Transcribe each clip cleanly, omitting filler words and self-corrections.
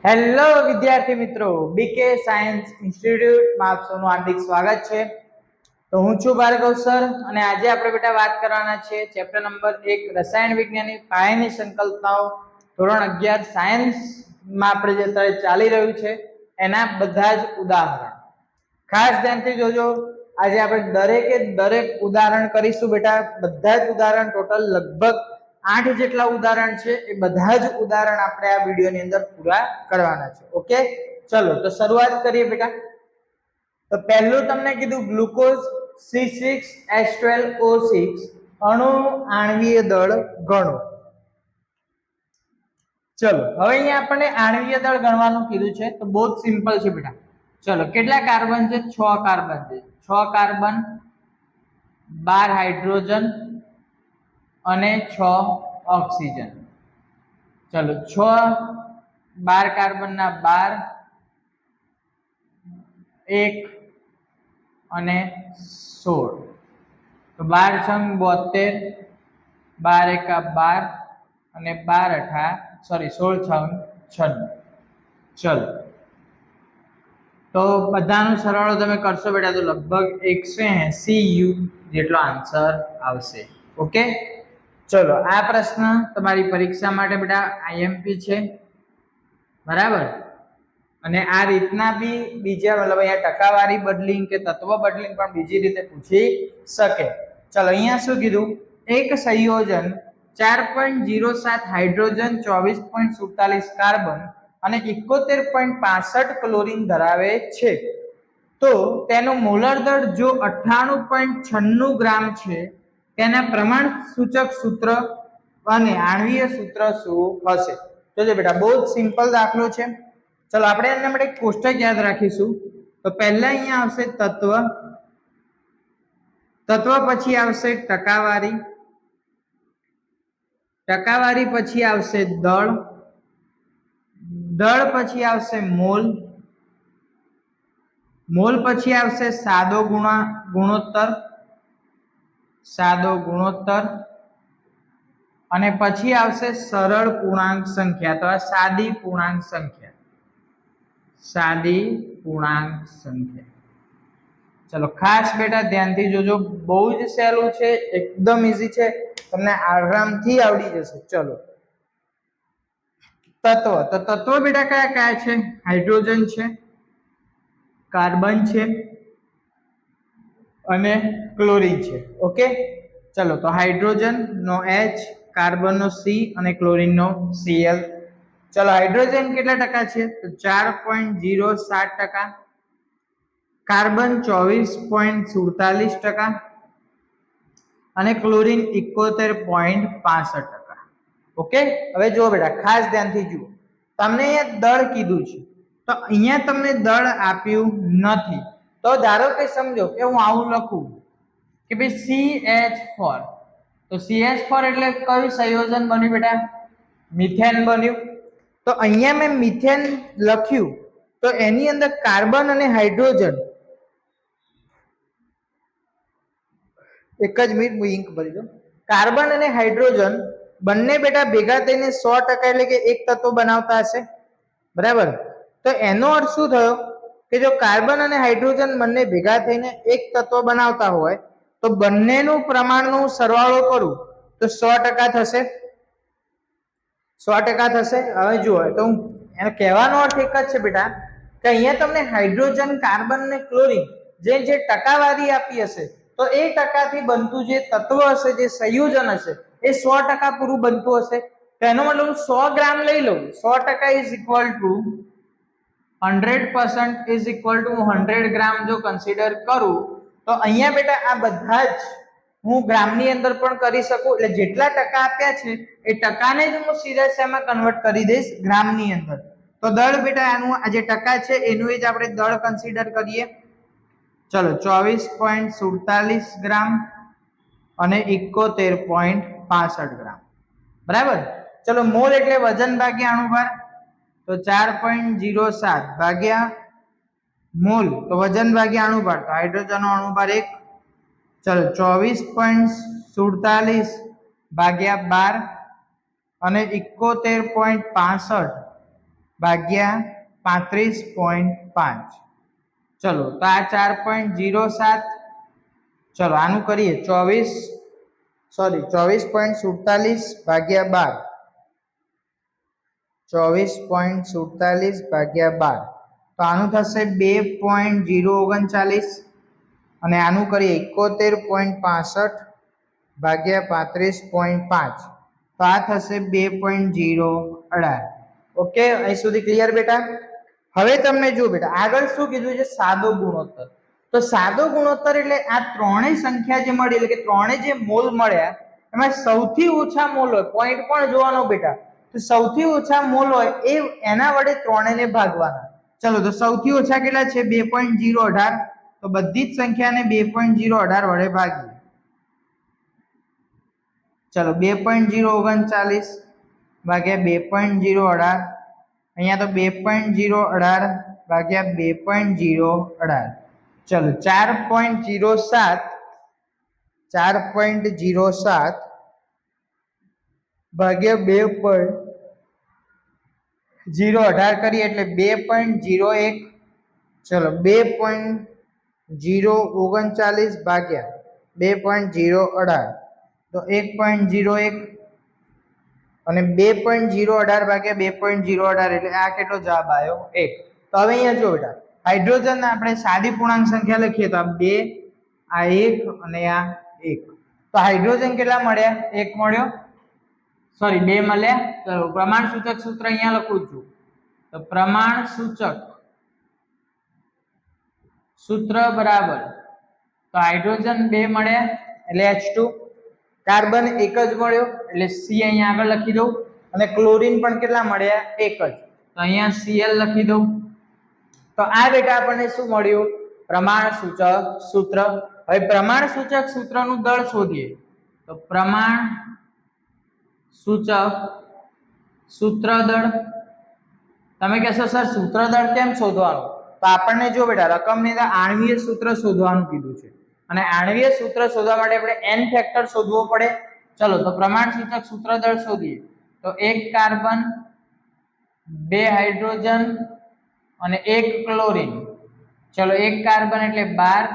Hello વિદ્યાર્થી મિત્રો, બીકે science ઇન્સ્ટિટ્યૂટમાં આપ સૌનું હાર્દિક સ્વાગત છે। તો હું છું ભાર્ગવ સર અને આજે આપણે બેટા વાત કરવાના છે ચેપ્ટર નંબર 1 રસાયણ વિજ્ઞાનની પાયાની સંકલ્પનાઓ ધોરણ 11 સાયન્સમાં આપણે જે અત્યારે ચાલી રહ્યું છે એના બધા જ ઉદાહરણ ખાસ ધ્યાનથી જોજો। આજે આપણે દરેક ઉદાહરણ કરીશું બેટા। બધા જ ઉદાહરણ ટોટલ લગભગ 8 જેટલા ઉદાહરણ છે એ બધા જ ઉદાહરણ આપણે આ વિડિયોની અંદર પૂરા કરવાના છે। ઓકે, ચલો તો શરૂઆત કરીએ બેટા। તો પહેલું તમને કીધું ગ્લુકોઝ C6H12O6 અણુ આણ્વીય દળ ગણો। ચલો હવે અહીંયા આપણને આણ્વીય દળ ગણવાનું કીધું છે તો બહુ જ સિમ્પલ છે બેટા। ચલો કેટલા કાર્બન છે? 6 કાર્બન છે। 6 કાર્બન 12 હાઇડ્રોજન અને 6 ઓક્સિજન। ચલો 6 12 કાર્બનના 12 1 અને 16 તો 12 છંગ 72 12 એકા 12 અને 12 અઠા 16 છંગ 96। ચલો તો બધાનો સરવાળો તમે કરશો બેટા તો લગભગ 180 U જેટલો આન્સર આવશે। ઓકે, ચલો આ પ્રશ્ન તમારી પરીક્ષા માટે બેટા આઈએમપી છે, બરાબર। અને આ રીતના બી બીજા મતલબ અહીંયા ટકાવારી બદલીંગ કે તત્વ બદલીંગ પણ બીજી રીતે પૂછી શકે। ચલો અહીંયા શું કીધું? એક સંયોજન 4.07 હાઇડ્રોજન 24.47 કાર્બન અને 71.65 ક્લોરીન ધરાવે છે તો તેનું મોલર દળ જો 98.96 ગ્રામ છે તેના પ્રમાણ સૂચક સૂત્ર અને આણ્વીય સૂત્ર શું હશે? જોજો બેટા બહુ જ સિમ્પલ દાખલો છે। ચલો આપણે એના માટે કોષ્ટક યાદ રાખીશું। તો પહેલા અહીંયા આવશે તત્વ, પછી આવશે ટકાવારી, પછી આવશે દળ, પછી આવશે મોલ, પછી આવશે સાદો ગુણોત્તર, અને પછી આવશે સરળ પૂર્ણાંક સંખ્યા। તો આ સાદી પૂર્ણાંક સંખ્યા। ચલો ખાસ બેટા ધ્યાનથી જોજો, બહુ જ સહેલું છે, એકદમ ઈઝી છે, તમને આરામથી આવડી જશે। ચલો તત્વ બેટા કયા કયા છે? હાઇડ્રોજન છે, કાર્બન છે અને ક્લોરીન છે। ઓકે, ચલો તો હાઇડ્રોજન નો H, કાર્બન નો C અને ક્લોરીન નો Cl। ચલો હાઇડ્રોજન કેટલા ટકા છે? તો 4.07%, કાર્બન 24.47% અને ક્લોરીન 71.65%। ઓકે, હવે જુઓ બેટા ખાસ ધ્યાનથી જુઓ, તમને અહીંયા દળ કીધું છે તો અહીંયા તમને દળ આપ્યું નથી। તો ધારો કે સમજો કે હું આવું લખું કે ભાઈ CH4, તો CH4 એટલે કયું સંયોજન બન્યું બેટા? મિથેન બન્યું। તો અહીંયા મેં મિથેન લખ્યું તો એની અંદર કાર્બન અને હાઇડ્રોજન, એક જ મિનિટ હું ઇંક ભરી દઉં, કાર્બન અને હાઇડ્રોજન બંને બેટા ભેગા થઈને 100% એટલે કે એક તત્વ બનાવતા હશે, બરાબર। તો એનો અર્થ શું થયો કે જો કાર્બન અને હાઇડ્રોજન બંને ભેગા થઈને એક તત્વ બનાવતા હોય તો બંનેનું પ્રમાણનો સરવાળો કરું તો 100% થશે, 100% થશે। હવે જુઓ તો એનો કહેવાનો અર્થ એક જ છે બેટા કે અહીંયા તમને હાઇડ્રોજન, કાર્બન અને ક્લોરીન જે ટકાવારી આપી હશે તો એ ટકાથી બનતું જે તત્વ હશે, જે સંયોજન હશે એ 100% પૂરું બનતું હશે। તો એનો મતલબ 100 ગ્રામ લઈ લઉં, 100% is equal to 100% is equal to 100 ગ્રામ જો કન્સિડર કરું તો અહીંયા બેટા આ બધા જ હું ગ્રામની અંદર પણ કરી શકું। એટલે જેટલા ટકા આપ્યા છે એ ટકાને જ હું સીધા શેમાં કન્વર્ટ કરી દઈશ? ગ્રામની અંદર। તો દળ બેટા આનું આ જે ટકા છે એનું જ આપણે દળ કન્સિડર કરીએ। ચલો 24.47 ગ્રામ અને 71.65 ગ્રામ, બરાબર। ચલો મોલ એટલે વજન ભાગ્યા અણુભાર, તો 4.07 ભાગ્યા મોલ તો વજન ભાગ્યા અણુભાર, તો હાઇડ્રોજનનો અણુભાર 1। ચલો 24.47 ભાગ્યા 12 અને 71.65 ભાગ્યા 35.5. ચલો તો આ 4.07. ચલો આનું કરીએ 24.47 ભાગ્યા 12. 24.47 ભાગ્યા 12 તો આનું થશે 2.039 અને આનું કરીએ 71.65 ભાગ્યા 35.5 તો આ થશે 2.018. ઓકે, અહીં સુધી ક્લિયર બેટા? હવે તમને જો બેટા આગળ શું કીધું છે? સાદો ગુણોત્તર. તો સાદો ગુણોત્તર એટલે આ ત્રણેય સંખ્યા જે મળી એટલે કે ત્રણેય જે મોલ મળ્યા એમાં સૌથી ઓછા મોલ હોય, પોઈન્ટ પણ જોવાનો બેટા. તો સૌથી ઓછા મોલ હોય એ એના વડે ત્રણેયને ભાગવાના. ચલો તો સૌથી ઓછા કેટલા છે? 2.018. તો બધી જ સંખ્યાને 2.018 વડે ભાગીએ. ચલો 2.039 ભાગ્યા 2.018. અહીંયા તો 2.018 ભાગ્યા 2.018. ચલો 4.07 ભાગ્યા 2.018 કરીએ એટલે 2.01. ચલો 2.039 ભાગ્યા 2.018 તો 1.01 અને 2.018 ભાગ્યા 2.018 એટલે આ કેટલો જવાબ આવ્યો? 1. તો હવે અહીંયા જો બેટા હાઇડ્રોજન આપણે સાદી પૂર્ણાંક સંખ્યા લખીએ તો આ 2, આ 1 અને આ 1. તો હાઇડ્રોજન કેટલા મળ્યા? 1 મળ્યો, સોરી 2 મળ્યા. ચલો પ્રમાણ સૂચક સૂત્ર અહીંયા લખું છું. તો પ્રમાણ સૂચક સૂત્ર બરાબર તો હાઇડ્રોજન 2 મળ્યા એટલે H2, કાર્બન 1 જ મળ્યો એટલે C અહીંયા આગળ લખી દઉં અને ક્લોરીન પણ કેટલા મળ્યા? 1 જ. તો અહીંયા Cl લખી દઉં. તો આ બેટા આપણને શું મળ્યું? પ્રમાણ સૂચક સૂત્ર. હવે પ્રમાણ સૂચક સૂત્રનું દળ શોધીએ. તો પ્રમાણ સૂચક સૂત્ર દળ. તમે કહેશો સર સૂત્ર દળ કેમ શોધવાનું? તો આપણને જો બેટા રકમની અંદર આણ્વીય સૂત્ર શોધવાનું કીધું છે અને આણ્વીય સૂત્ર શોધવા માટે આપણે n ફેક્ટર શોધવો પડે. ચલો તો પ્રમાણ સૂચક સૂત્ર દળ શોધીએ. તો 1 કાર્બન, 2 હાઇડ્રોજન અને 1 ક્લોરીન. ચલો 1 કાર્બન એટલે 12,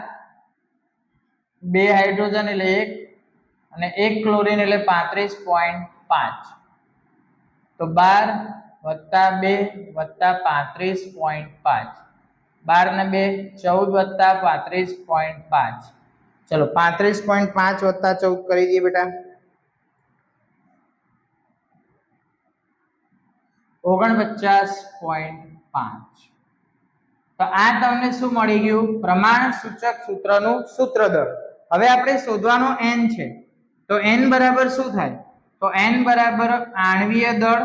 2 હાઇડ્રોજન એટલે 1 અને 1 ક્લોરીન એટલે 35.5. તો 12 વત્તા 2 વત્તા 35.5. 12 ને 2 14 વત્તા 35.5. ચલો 35.5 વત્તા 14 કરી દઈએ બેટા. 49.5. તો આ તમને શું મળી ગયું? પ્રમાણ સૂચક સૂત્રનું સૂત્રદળ. હવે આપણે શોધવાનો n છે. તો n બરાબર શું થાય? તો n બરાબર આણ્વીય દળ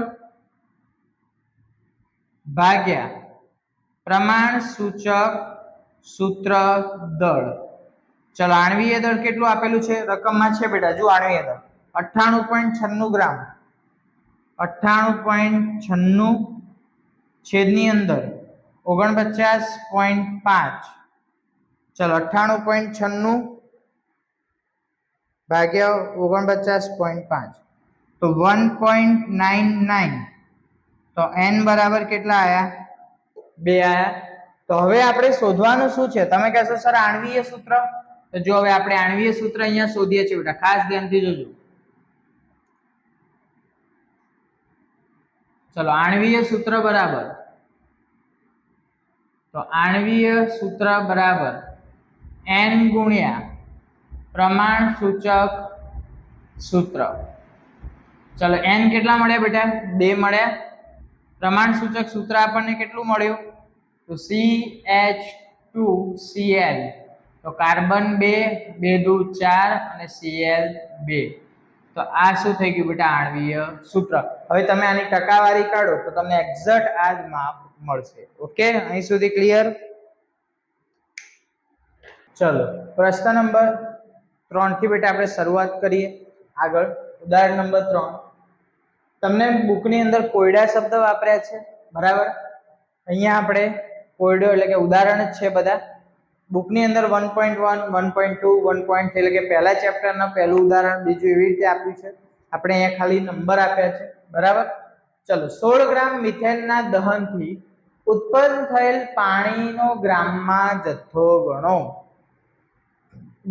ભાગ્યા પ્રમાણ સૂચક સૂત્ર દળ. ચલો આણ્વીય દળ કેટલું આપેલું છે? રકમમાં છે બેટા, જો આણ્વીય દળ 98.96 ગ્રામ. 98.96 છેદની અંદર 49.5. ચલો 98.96 ભાગ્યા 49.5 તો 1.99. તો n બરાબર કેટલા આયા? 2 આયા. તો હવે આપણે શોધવાનું શું છે? તમે કહેશો સર આણ્વીય સૂત્ર. તો જો હવે આપણે આણ્વીય સૂત્ર અહીંયા શોધીએ છીએ બેટા, ખાસ ધ્યાનથી જોજો. ચલો આણ્વીય સૂત્ર બરાબર તો આણ્વીય સૂત્ર બરાબર n ગુણ્યા પ્રમાણ સૂચક સૂત્ર. ચલો n કેટલા મળ્યા બેટા? 2 મળ્યા. પ્રમાણ સૂચક સૂત્ર આપણને કેટલું મળ્યું? તો CH2Cl. તો કાર્બન 2, 2 દુ 4 અને Cl 2. તો આ શું થઈ ગયું બેટા? આણ્વીય સૂત્ર. હવે તમે આની ટકાવારી કાઢો તો તમને એક્ઝેક્ટ આ જ માપ મળશે. ઓકે, અહીં સુધી ક્લિયર? ચલો પ્રશ્ન નંબર 3 થી બેટા આપણે શરૂઆત કરીએ. આગળ ઉદાહરણ નંબર 3. તમને બુકની અંદર કોયડા શબ્દ વાપર્યા છે, બરાબર? અહીંયા આપણે કોયડો એટલે કે ઉદાહરણ જ છે બધા. બુકની અંદર 1.1, 1.2, 1.3 એટલે કે પહેલા ચેપ્ટરના પહેલું ઉદાહરણ, બીજું એવી રીતે આપ્યું છે. આપણે અહીંયા ખાલી નંબર આપ્યા છે, બરાબર? ચલો 16 ગ્રામ મિથેનના દહનથી ઉત્પન્ન થયેલ પાણીનો ગ્રામમાં જથ્થો ગણો.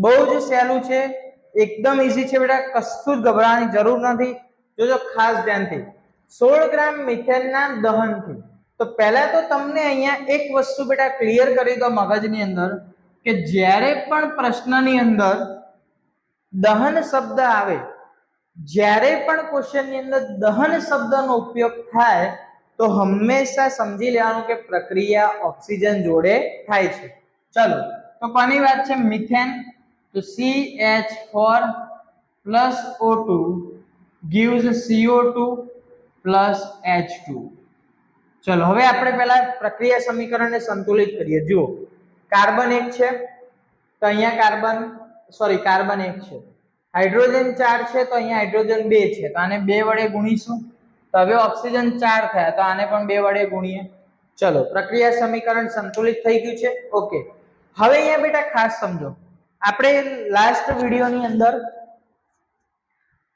બહુ જ સહેલું છે, એકદમ ઈઝી છે બેટા, કશું જ ગભરાવાની જરૂર નથી. જોજો ખાસ ધ્યાનથી. 16 ગ્રામ મિથેનના દહનથી, તો પહેલા તો તમને અહીંયા એક વસ્તુ બેટા ક્લિયર કરી દો મગજની અંદર કે જ્યારે પણ પ્રશ્નની અંદર દહન શબ્દ આવે, જ્યારે પણ ક્વેશ્ચનની અંદર દહન શબ્દનો ઉપયોગ થાય તો હંમેશા સમજી લેવાનું કે પ્રક્રિયા ઓક્સિજન જોડે થાય છે. ચલો તો કોની વાત છે? મિથેન. તો CH4 plus O2 gives CO2 plus H2. ચલો હવે આપણે પહેલા પ્રક્રિયા સમીકરણને સંતુલિત કરીએ. જુઓ, કાર્બન 1 છે તો અહીંયા કાર્બન 1 છે, હાઇડ્રોજન 4 છે તો અહીંયા હાઇડ્રોજન 2 છે, તો આને 2 વડે ગુણીશું તો હવે ઓક્સિજન 4 થયા, તો આને પણ 2 વડે ગુણીએ. ચલો પ્રક્રિયા સમીકરણ સંતુલિત થઈ ગયું છે. ઓકે, હવે અહીંયા બેટા ખાસ સમજો, આપણે લાસ્ટ વિડીયોની અંદર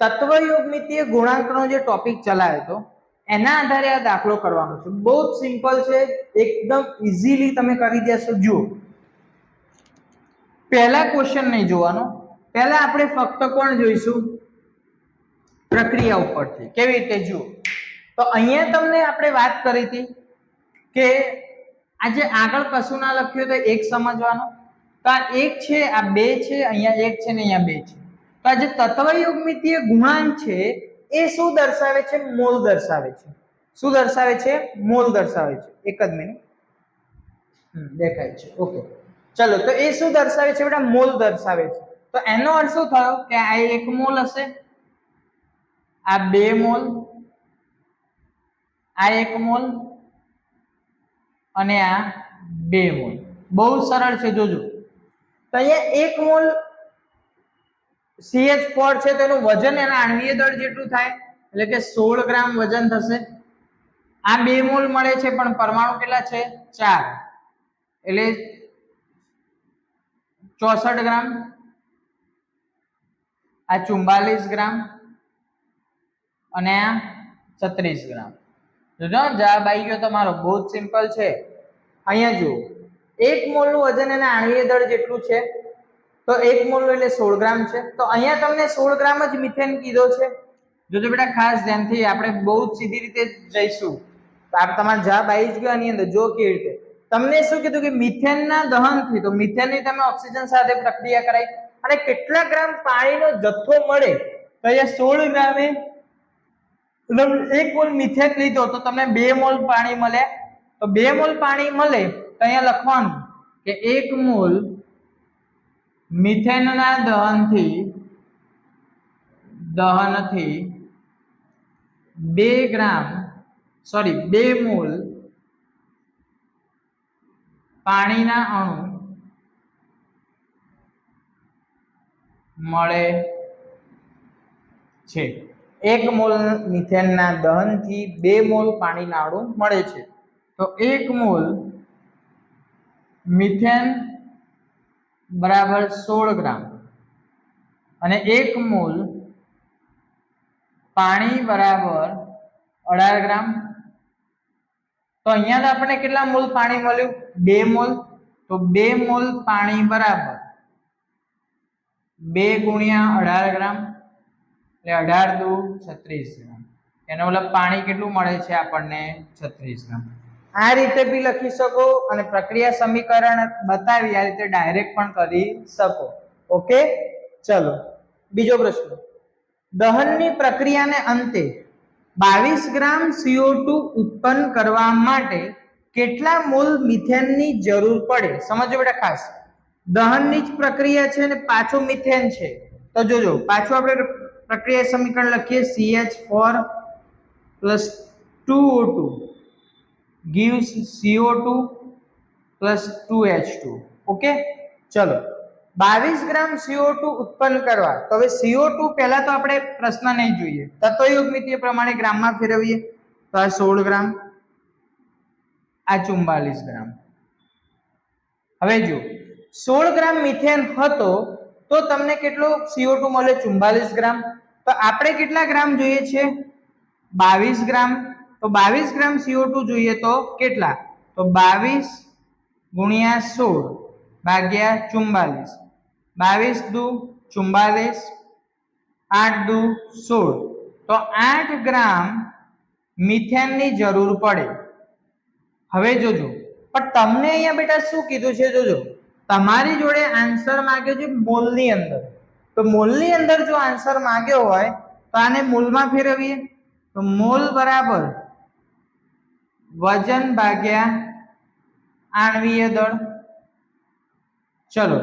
તત્વયોગમિતીય ગુણાંકનો જે ટોપિક ચલાવ્યો હતો એના આધારે આ દાખલો કરવાનો છે. બહુ જ સિમ્પલ છે, એકદમ ઇઝીલી તમે કરી દેશો. જુઓ, પહેલા ક્વેશ્ચન નહીં જોવાનો, પહેલા આપણે ફક્ત કોણ જોઈશું? પ્રક્રિયા ઉપરથી. કેવી રીતે? જુઓ, તો અહીંયા તમને આપણે વાત કરી હતી કે આજે આગળ કશું ના લખ્યું તો એક સમજવાનો, તો આ 1 છે, આ 2 છે, અહીંયા 1 છે ને અહીંયા 2 છે. તો આ જે તત્વયોગમિતીય ગુણાંક છે એ શું દર્શાવે છે? મોલ દર્શાવે છે. શું દર્શાવે છે? મોલ દર્શાવે છે. એક જ મિનિટ, દેખાય છે. ઓકે, ચલો તો એ શું દર્શાવે છે બેટા? મોલ દર્શાવે છે. તો એનો અર્થ શું થયો કે આ 1 મોલ હશે, આ 2 મોલ, આ 1 મોલ અને આ 2 મોલ. બહુ સરળ છે. જોજો, તો અહીંયા 1 મોલ CH4 છે તો એનું વજન એના આણ્વીય દળ જેટલું થાય, એટલે કે 16 ગ્રામ વજન થશે. આ 2 મોલ મળે છે પણ પરમાણુ કેટલા છે? 4, એટલે 64 ગ્રામ, આ 44 ગ્રામ અને આ 36 ગ્રામ. જોજો જવાબ આવી ગયો તમારો, બહુ જ સિમ્પલ છે. અહીંયા જુઓ, 1 મોલનું વજન એના આણ્વીય દળ જેટલું છે, તો 1 મોલનું એટલે 16 ગ્રામ છે. તો અહીંયા તમને 16 ગ્રામ જ મિથેન કીધો છે. જોજો બેટા ખાસ ધ્યાનથી, આપણે બહુ જ સીધી રીતે જઈશું તો આ તમારો જવાબ આવી જ ગયો આની અંદર. જો કેવી રીતે તમને શું કીધું કે મિથેનના દહનથી, તો મિથેનની તમે ઓક્સિજન સાથે પ્રક્રિયા કરાઈ અને કેટલા ગ્રામ પાણીનો જથ્થો મળે, તો અહીંયા 16 ગ્રામે 1 મોલ મિથેન લીધો તો તમને 2 મોલ પાણી મળે. તો 2 મોલ પાણી મળે તો અહીંયા લખવાનું કે 1 મોલ મિથેનના દહનથી 2 મોલ પાણીના અણુ મળે છે. 1 મોલ મિથેનના દહનથી 2 મોલ પાણીના અણુ મળે છે. તો 1 મોલ મિથેન બરાબર 16 ગ્રામ અને 1 મોલ પાણી બરાબર 18 ગ્રામ. તો અહીંયા આપણને કેટલા મોલ પાણી મળ્યું? 2 મોલ. તો 2 મોલ પાણી બરાબર 2 ગુણ્યા 18 ગ્રામ, એટલે 18 દુ 36 ગ્રામ. એનો મતલબ પાણી કેટલું મળે છે આપણને? 36 ગ્રામ. આ રીતે બી લખી શકો અને પ્રક્રિયા સમીકરણ બતાવી આ રીતે ડાયરેક્ટ પણ કરી શકો. ઓકે, ચલો બીજો પ્રશ્ન. દહનની પ્રક્રિયાને અંતે 22 ગ્રામ CO2 ઉત્પન્ન કરવા માટે કેટલા મોલ મિથેનની જરૂર પડે? સમજો બેટા ખાસ, દહનની જ પ્રક્રિયા છે ને પાછું મિથેન છે. તો જોજો, પાછું આપણે પ્રક્રિયા સમીકરણ લખીએ. CH4 plus 2O2 gives CO2 plus 2H2. Okay, ચલો 22 ગ્રામ CO2 ઉત્પન્ન કરવા. તો હવે CO2 પહેલા તો આપણે પ્રશ્ન નહીં જોઈએ, તત્વયોગમિતીય પ્રમાણે ગ્રામમાં ફેરવીએ. તો આ 16 ગ્રામ, આ 44 ગ્રામ. હવે જો 16 ગ્રામ મિથેન હતો તો તમને કેટલો CO2 મળે? 44 ગ્રામ. તો આપણે કેટલા ગ્રામ જોઈએ છે? 22 ગ્રામ. તો 22 ગ્રામ CO2 જોઈએ તો કેટલા? તો 22 ગુણ્યા 16 ભાગ્યા 44. 22 દુ 44, 8 દુ 16, તો 8 ગ્રામ મિથેનની જરૂર પડે. હવે જોજો, પણ તમને અહીંયા બેટા શું કીધું છે? જોજો, તમારી જોડે આન્સર માંગ્યો છે મોલની અંદર. તો મોલની અંદર જો આન્સર માંગ્યો હોય તો આને મોલમાં ફેરવીએ. તો મોલ બરાબર વજન ભાગ્યા આણ્વીય દળ. ચલો,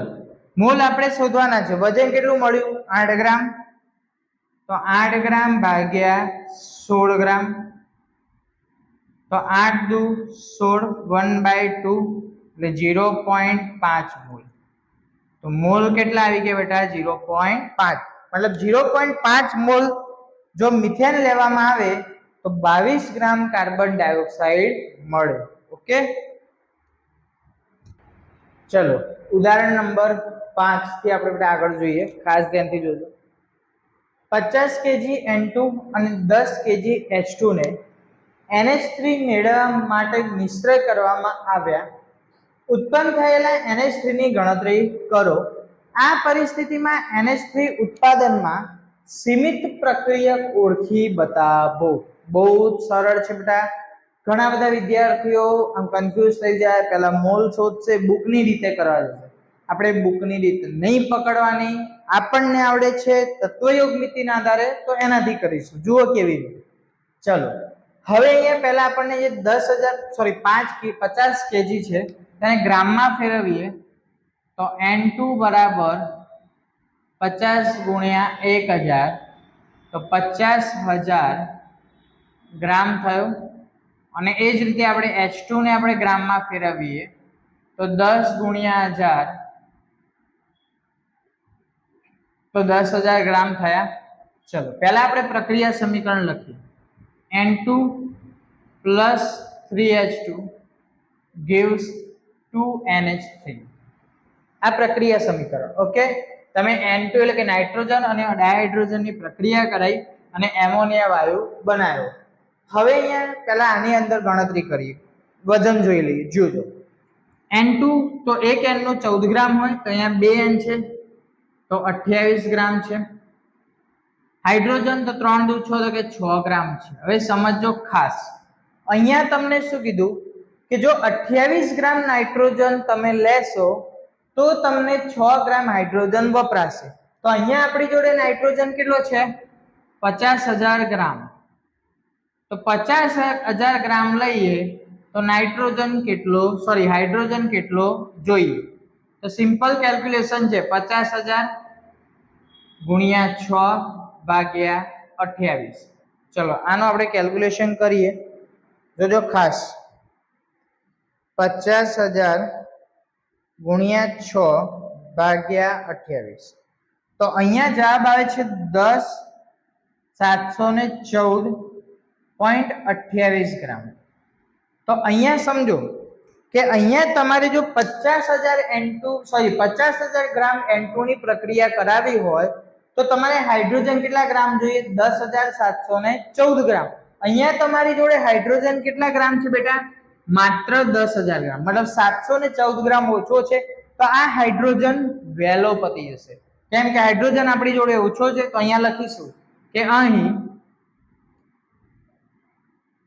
મોલ આપણે શોધવાના છે. વજન કેટલું મળ્યું? 8 ગ્રામ. તો 8 ગ્રામ ભાગ્યા 16 ગ્રામ, તો 8 દુ 16, 1/2 એટલે 0.5 મોલ. તો મોલ કેટલા આવી ગયા બેટા? 0.5. મતલબ 0.5 મોલ જો મિથેન લેવામાં આવે તો 22 ગ્રામ કાર્બન ડાયોક્સાઇડ મળે. ઓકે, ચલો ઉદાહરણ નંબર 5 થી આપણે બેટા આગળ જોઈએ. ખાસ ધ્યાનથી જોજો. 50 કેજી N2 અને 10 કેજી H2 ને NH3 મેળવવા માટે મિશ્ર કરવામાં આવ્યા. ઉત્પન્ન થયેલા NH3 ની ગણતરી કરો. આ પરિસ્થિતિમાં NH3 ઉત્પાદનમાં સીમિત પ્રક્રિયક ઓળખી બતાવો. બહુ સરળ છે બેટા. ઘણા બધા વિદ્યાર્થીઓ આમ કન્ફ્યુઝ થઈ જાય, પહેલા મોલ શોધશે, બુકની રીતે કરવા જશે. આપણે બુકની રીતે નહીં પકડવાની, આપણને આવડે છે તત્વયોગમિતિના આધારે, તો એનાથી કરીશું. જુઓ કેવી રીતે. ચલો, હવે અહીંયા પહેલા આપણને જે 50 કેજી છે તેને ગ્રામમાં ફેરવીએ. તો N2 બરાબર 50 ગુણ્યા 1000, તો 50,000 ગ્રામ થયો. અને એ જ રીતે આપણે H2 ને આપણે ગ્રામમાં ફેરવીએ તો 10 ગુણ્યા 1000, તો 10,000 ગ્રામ થયા. ચલો, પહેલા આપણે પ્રક્રિયા સમીકરણ લખીએ. N2 plus 3H2 gives 2NH3. આ પ્રક્રિયા સમીકરણ. ઓકે, તમે N2 એટલે કે નાઇટ્રોજન અને ડાયહાઇડ્રોજનની પ્રક્રિયા કરાઈ અને એમોનિયા વાયુ બનાવ્યો. હવે અહીંયા પહેલા આની અંદર ગણતરી કરીએ, વજન જોઈ લઈએ. જોજો, N2 તો એક N નો 14 ગ્રામ હોય, તો અહીંયા 2 N છે તો 28 ગ્રામ છે. હાઇડ્રોજન તો 3 દુ 6, તો કે 6 ગ્રામ છે. હવે સમજો ખાસ, અહીંયા તમને શું કીધું કે જો 28 ગ્રામ નાઇટ્રોજન તમે લેશો તો તમને 6 ગ્રામ હાઇડ્રોજન વપરાશે. તો અહીંયા આપણી જોડે નાઇટ્રોજન કેટલો છે? 50,000 ગ્રામ. તો 50,000 ગ્રામ લઈએ તો નાઇટ્રોજન કેટલો, હાઇડ્રોજન કેટલો જોઈએ? તો સિમ્પલ કેલ્ક્યુલેશન છે, 50,000 ગુણ્યા 6 ભાગ્યા 28. ચલો આનો આપણે કેલ્ક્યુલેશન કરીએ. જોજો ખાસ, 50,000 ગુણ્યા 6 ભાગ્યા 28, તો અહીંયા જવાબ આવે છે 10,714.28 ગ્રામ. તો અહીંયા સમજો કે અહીંયા તમારે જો 50,000 ગ્રામ N2 ની પ્રક્રિયા કરાવી હોય તો તમારે હાઇડ્રોજન કેટલા ગ્રામ જોઈએ? 10,714 ગ્રામ. અહીંયા તમારી જોડે હાઇડ્રોજન કેટલા ગ્રામ છે બેટા? માત્ર 10,000 ગ્રામ. મતલબ 714 ગ્રામ ઓછો છે. તો આ હાઇડ્રોજન વહેલો પતી જશે. કેમ કે હાઇડ્રોજન આપણી જોડે ઓછો છે. તો અહીંયા લખીશું કે અહીં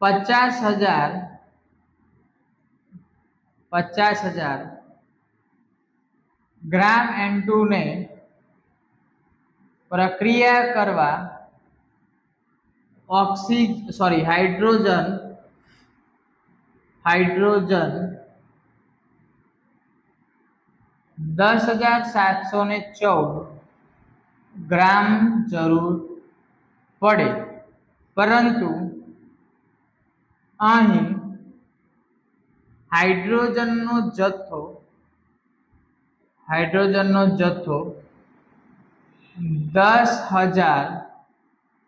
50,000 ગ્રામ N2 ને પ્રક્રિયા કરવા હાઇડ્રોજન 10,714 ગ્રામ જરૂર પડે. પરંતુ અહીં હાઇડ્રોજનનો જથ્થો 10,000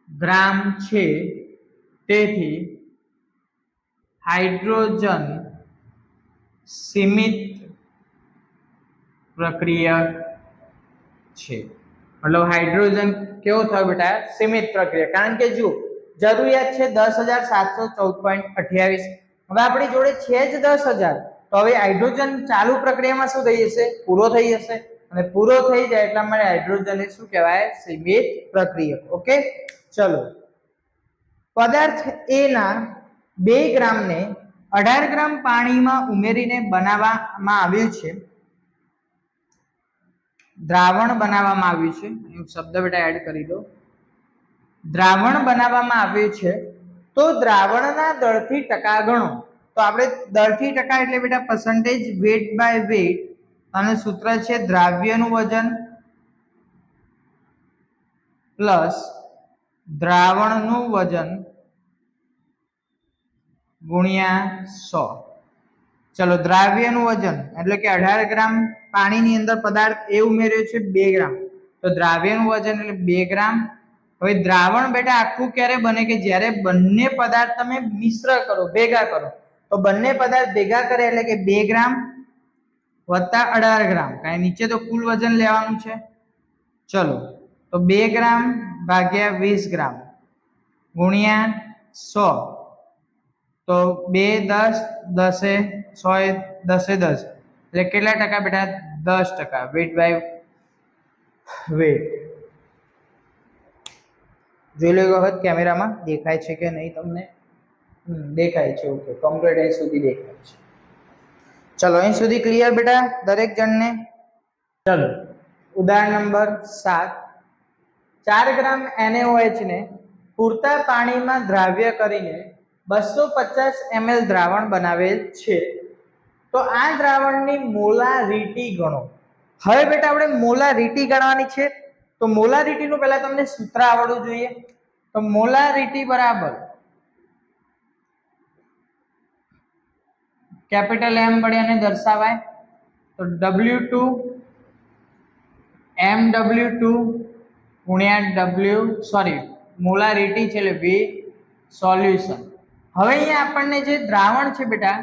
ગ્રામ છે. તેથી હાઇડ્રોજન સીમિત પ્રક્રિયક છે. મતલબ હાઇડ્રોજન કેવો થયો બેટા? સીમિત પ્રક્રિયા. કારણ કે જો જરૂરિયાત છે 10,714.28. હવે આપણી જોડે છે જ 10,000, તો હવે હાઇડ્રોજન ચાલુ પ્રક્રિયામાં શું થઈ જશે? પૂરો થઈ જશે. અને પૂરો થઈ જાય એટલા માટે હાઇડ્રોજન એ શું કહેવાય? સીમિત પ્રક્રિયક. ઓકે, ચલો. પદાર્થ એ ના 2 ગ્રામને 18 ગ્રામ પાણીમાં ઉમેરીને બનાવવામાં આવેલ છે. દ્રાવણ બનાવવામાં આવ્યું છે. શબ્દ બેટા એડ કરી દો. દ્રાવણ બનાવવામાં આવ્યું છે, તો દ્રાવણના દળથી ટકા ગણો. તો આપણે દળથી ટકા એટલે બેટા પર્સન્ટેજ વેટ બાય વેટ, અને સૂત્ર છે દ્રાવ્યનું વજન પ્લસ દ્રાવણનું વજન ગુણ્યા 100. ચલો, દ્રાવ્યનું વજન એટલે કે 18 ગ્રામ પાણીની અંદર પદાર્થ એ ઉમેર્યો છે 2 ગ્રામ, તો દ્રાવ્યનું વજન એટલે 2 ગ્રામ. હવે દ્રાવણ બેટા આખું ક્યારે બને? કે જ્યારે બંને પદાર્થ તમે મિશ્ર કરો, ભેગા કરો. તો બંને પદાર્થ ભેગા કરે એટલે કે 2 ગ્રામ વત્તા 18 ગ્રામ, કારણ નીચે તો કુલ વજન લેવાનું છે. ચલો, તો 2 ગ્રામ ભાગ્યા 20 ગ્રામ ગુણ્યા 100, તો 2 10 10 100 10 10, એટલે કેટલા ટકા બેટા? 10%. Weight by weight. જોઈ લો વખત કેમેરામાં દેખાય છે કે નહીં તમને? દેખાય છે. ઓકે, કમ્પ્લીટ અહીં સુધી દેખાય છે. ચલો, અહીં સુધી ક્લિયર બેટા દરેક જણને? ચલો, ઉદાહરણ નંબર 7. 4 ગ્રામ NaOH ને પૂરતા પાણીમાં દ્રાવ્ય કરીને 250 ml દ્રાવણ બનાવેલ છે, તો આ દ્રાવણની મોલારિટી ગણો. હવે બેટા આપણે મોલારિટી ગણવાની છે, તો મોલારિટીનું પહેલા તમને સૂત્ર આવડવું જોઈએ. તો મોલારિટી બરાબર કેપિટલ M વડે આને દર્શાવાય, તો W2 MW2 ગુણ્યા મોલારિટી છે એટલે V સોલ્યુશન. હવે અહીંયા આપણને જે દ્રાવણ છે બેટા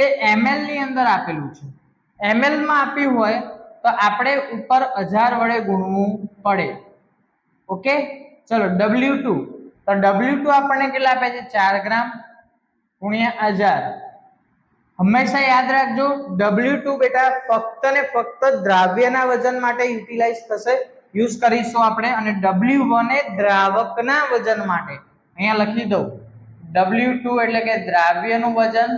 એ ml ની અંદર આપેલું છે. ml માં આપ્યું હોય તો આપણે ઉપર 1000 વડે ગુણવું પડે. ઓકે, ચલો W2, તો W2 આપણને કેટલા આપે છે? 4 ગ્રામ ગુણ્યા 1000. હંમેશા યાદ રાખજો, W2 બેટા ફક્ત ને ફક્ત દ્રાવ્યના વજન માટે યુટિલાઇઝ થશે, યુઝ કરીશું આપણે. અને W1 એ દ્રાવકના વજન માટે. અહીંયા લખી દઉં, W2 એટલે કે દ્રાવ્યનું વજન,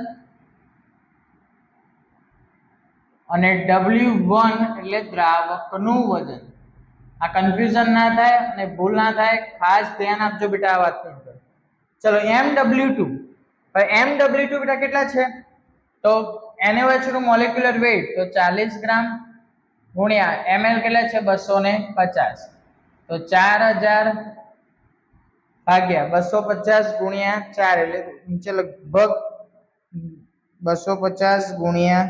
અને W1 એટલે દ્રાવકનું વજન. આ કન્ફ્યુઝન ના થાય અને ભૂલ ના થાય, ખાસ ધ્યાન આપજો બેટા આ વાતની અંદર. ચલો, MW2. હવે MW2 બેટા કેટલા છે? તો NaOH નું મોલેક્યુલર વેટ તો 40 ગ્રામ ગુણ્યા ml કેટલા છે? 250. તો 4000 ભાગ્યા 250 ગુણ્યા 4, એટલે નીચે લગભગ 250 ગુણ્યા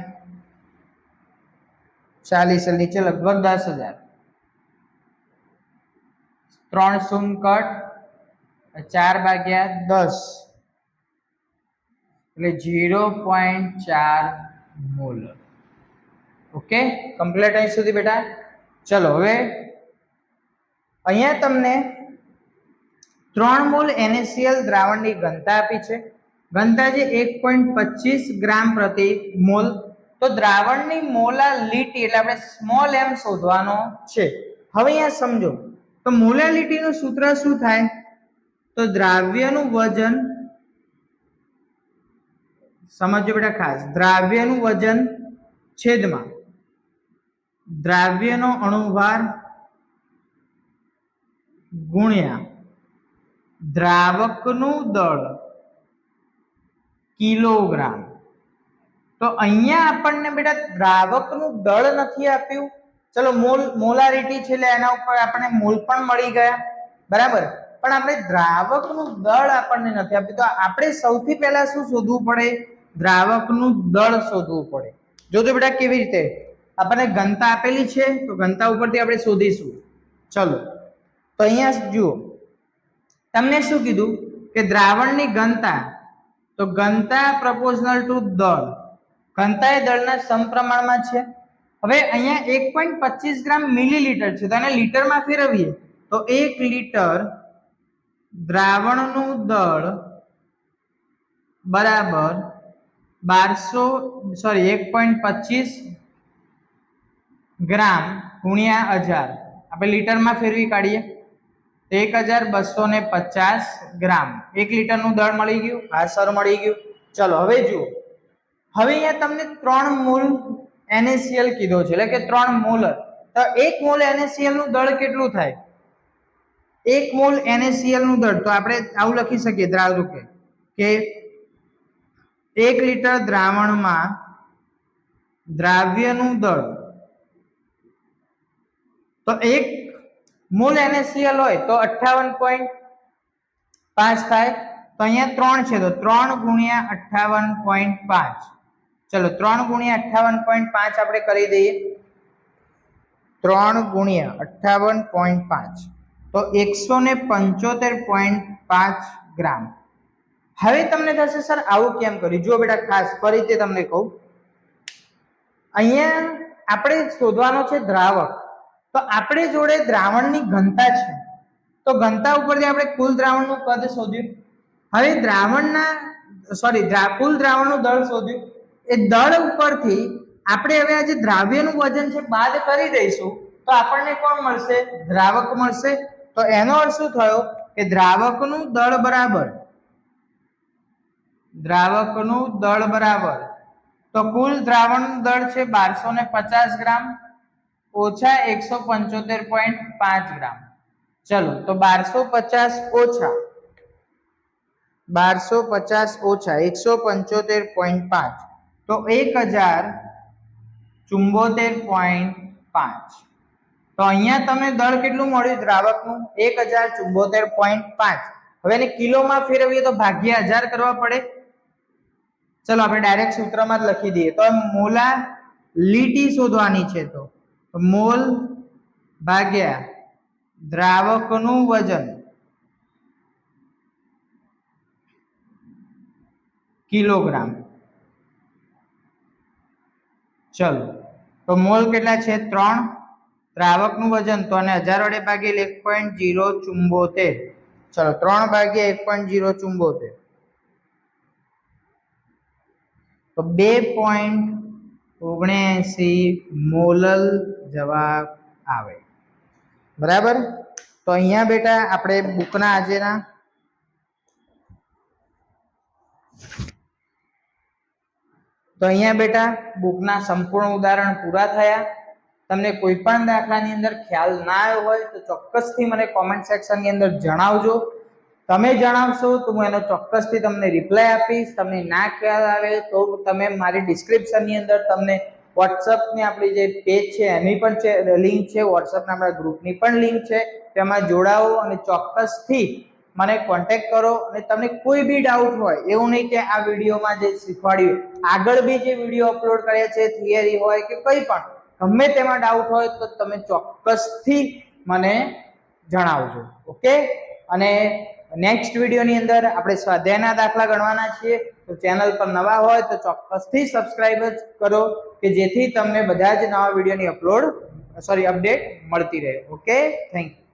40, એટલે નીચે લગભગ 10,000. 3 શૂન્ય કટ, 4 ભાગ્યા 10 એટલે 0.4 મોલ. ઓકે, કમ્પ્લીટ અહીં સુધી બેટા. ચલો, હવે અહીંયા તમને 3 મોલ NaCl દ્રાવણની ઘનતા આપી છે. ઘનતા છે 1.25 ગ્રામ પ્રતિ મોલ. તો દ્રાવણની મોલાલિટી એટલે આપણે સ્મોલ m શોધવાનો છે. હવે અહીંયા સમજો, તો મોલાલિટીનું સૂત્ર શું થાય? તો દ્રાવ્યનું વજન, સમજો બેટા ખાસ, દ્રાવ્યનું વજન છેદમાં દ્રાવ્યનો અણુભાર ગુણ્યા દ્રાવકનું દળ કિલોગ્રામ. તો અહીંયા આપણને બેટા દ્રાવકનું દળ નથી આપ્યું. ચલો, મોલારિટી છે એટલે એના ઉપર આપણને મોલ પણ મળી ગયા, બરાબર. પણ આપણે દ્રાવકનું દળ આપણને નથી આપ્યું. તો આપણે સૌથી પહેલા શું શોધવું પડે? દ્રાવકનું દળ શોધવું પડે. જોજો બેટા કેવી રીતે. આપણને ઘનતા આપેલી છે, તો ઘનતા ઉપરથી આપણે શોધીશું. ચલો, તો અહીંયા જુઓ, તમને શું કીધું કે દ્રાવણની ઘનતા, તો ઘનતા પ્રપોર્શનલ ટુ દળ. ઘનતા એ દળના સમપ્રમાણમાં છે. હવે અહીંયા 1.25 ગ્રામ મિલીલીટર છે, તો એને લીટરમાં ફેરવીએ તો 1 લીટર દ્રાવણનું દળ બરાબર 1.25 ગ્રામ ગુણ્યા 1000 આપણે લીટરમાં ફેરવી કાઢીએ તો 1250 ગ્રામ 1 લીટરનું દળ મળી ગયું. હા સર મળી ગયું. ચલો હવે જુઓ, હવે અહીંયા તમને 3 મોલ NaCl કીધો છે, એટલે કે 3 મોલર. તો 1 મોલ NaCl નું દળ કેટલું થાય? 1 મોલ NaCl નું દળ તો આપણે આવું લખી શકીએ દ્રાવ રૂપે કે 1 લીટર દ્રાવણમાં દ્રાવ્યનું દળ, તો 1 મોલ NaCl હોય તો 58.5 થાય. તો અહીંયા 3 છે તો 3 ગુણ્યા 58.5. ચલો 3 ગુણ્યા 58.5 આપણે કરી દઈએ. 3 ગુણ્યા 58.5 તો 175.5 ગ્રામ. હવે તમને થશે સર આવું કેમ કર્યું? જો બેટા ખાસ ફરીથી તમને કહું, અહીંયા આપણે શોધવાનો છે દ્રાવક, તો આપણે જોડે દ્રાવણની ઘનતા છે, તો ઘનતા ઉપરથી આપણે કુલ દ્રાવણનું કદ શોધ્યું. હવે કુલ દ્રાવણનું દળ શોધ્યું. એ દળ ઉપરથી આપણે હવે આ જે દ્રાવ્યનું વજન છે બાદ કરી દઈશું તો આપણને કોણ મળશે? દ્રાવક મળશે. તો એનો અર્થ શું થયો કે દ્રાવકનું દળ બરાબર તો કુલ દ્રાવણનું દળ છે 1250 ગ્રામ ઓછા 175.5 ગ્રામ. ચલો તો 1250 ઓછા 175.5 તો 1074.5. તો અહીંયા તમને દળ કેટલું મળ્યું દ્રાવકનું? 1074.5. હવે એને કિલોમાં ફેરવીએ તો ભાગ્યા 1000 કરવા પડે. ચલો આપણે ડાયરેક્ટ સૂત્રમાં જ લખી દઈએ. તો મોલા લીટી શોધવાની છે, તો મોલ ભાગ્યા દ્રાવકનું વજન કિલોગ્રામ. ચલો તો મોલ કેટલા છે? 3. દ્રાવકનું વજન તો અને 1000 વડે ભાગીએ 1.074. ચલો 3 ભાગ્યા 1.074 તો 2.79 મોલલ જવાબ આવે. બરાબર. તો અહીંયા બેટા આપણે બુકના આજેના બુકના સંપૂર્ણ ઉદાહરણ પૂરા થયા. તમને કોઈ પણ દાખલાની અંદર ખ્યાલ ના આવ્યો હોય તો ચોક્કસથી મને કોમેન્ટ સેક્શનની અંદર જણાવજો. તમે જણાવશો તો હું એનો ચોક્કસથી તમને રિપ્લાય આપીશ. તમને ના ખ્યાલ આવે તો તમે મારી ડિસ્ક્રિપ્શનની અંદર તમને વોટ્સઅપની આપણી જે પેજ છે એની પણ છે લિંક છે, વોટ્સઅપના આપણા ગ્રુપની પણ લિંક છે, તેમાં જોડાવો અને ચોક્કસથી મને કોન્ટેક્ટ કરો. અને તમને કોઈ બી ડાઉટ હોય, એવું નહીં કે આ વિડીયોમાં જે શીખવાડ્યું આગળ બી જે વિડીયો અપલોડ કર્યા છે, થિયરી હોય કે કંઈ પણ, ગમે તેમાં ડાઉટ હોય તો તમે ચોક્કસથી મને જણાવજો. ઓકે. અને નેક્સ્ટ વિડીયોની અંદર આપણે સ્વાધ્યાયના દાખલા ગણવાના છીએ. તો ચેનલ પર નવા હોય તો ચોક્કસથી સબસ્ક્રાઇબ કરો કે જેથી તમને બધા જ નવા વિડીયોની અપડેટ મળતી રહે. Okay, thank you.